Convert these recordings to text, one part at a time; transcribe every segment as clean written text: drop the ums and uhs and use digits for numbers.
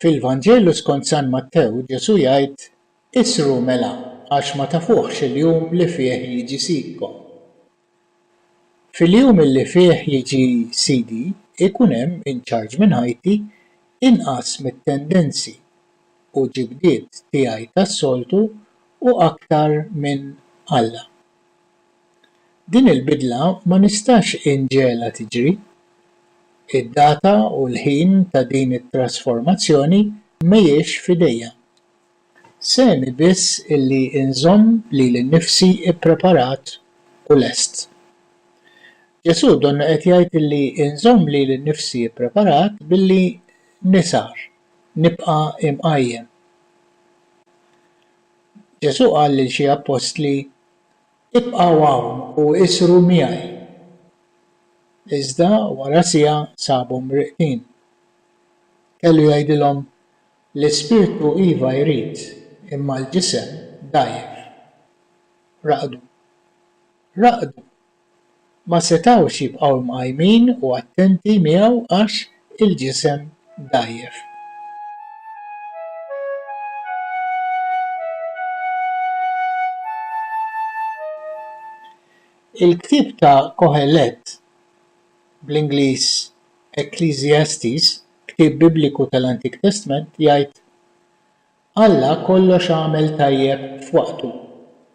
Fil-Vanġelu skont San Mattew Ġesu jgħid isru mela għax ma tafuħx il-jum li fih jiġi sidkom. Fil-jum li fih jiġi sidi ikun hemm inċarġ minn ħajti inqas mit-tendenzi u ġibdiet tiegħi tas-soltu u aktar minn Alla. Din il-bidla ma nistax inġela tiġri. Id-data u l-ħin ta' din it-trasformazzjoni mhijiex f'idejja. Semmi biss illi inżomm lili nnifsi ippreparat u lest. Ġesu donna qed jgħid illi inżomm lili nnifsi ippreparat billi nisar, nibqa' mqajjem. Ġesu qal lil xi apostli ibqgħu hawn u isru miegħi. Iżda wara siegħa sabhom mrieqtin. Kellu jgħidilhom l-ispirtu iva jrid imma l-ġisem dgħajjef. Raqdu. Ma setgħux jibqgħu mqajjmin u attenti miegħu għax il-ġisem dgħajjef. Il-ktieb ta' Kohelet bl-Ingliż Ecclesiastes, ktieb Bibliku tal-Antik Testament, jgħid Alla kollox għamel tajjeb f'waqtu,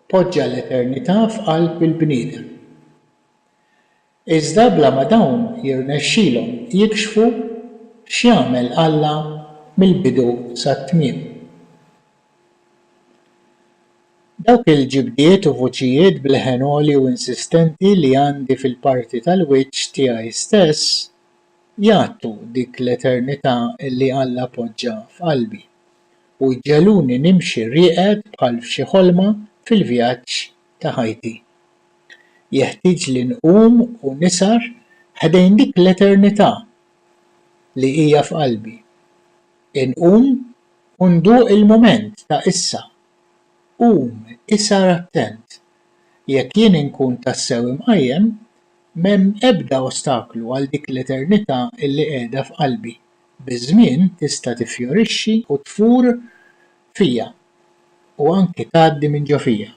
poġġa l-Eternità f'qalb il-bniedem. Iżda bla ma dawn jirnexxielhom jikxfu x'jagħmel Alla mill-bidu sat-tmiem. Dawk il-ġibdiet u voċijiet bil-ħenoli u insistenti li għandi fil-parti tal-wiċċ tiegħi stess jagħtu dik l-eternità li Alla poġġa f'qalbi u jġeluni nimxi rieqed bħal f'xi ħolma fil-vjaġġ ta' ħajti. Jeħtieġ li nqum u nisar ħdejn dik l-eternità li hija f'qalbi. Inqum u nduq il-mument ta' issa. Isar attent. Jekk jien inkun tassew imqajjem, m'hemm ebda ostaklu għal dik l-eternità illi qiegħda f'qalbi. Biż-żmien tista' tiffjorixxi u tfur fija u anke tgħaddi minn ġo fija.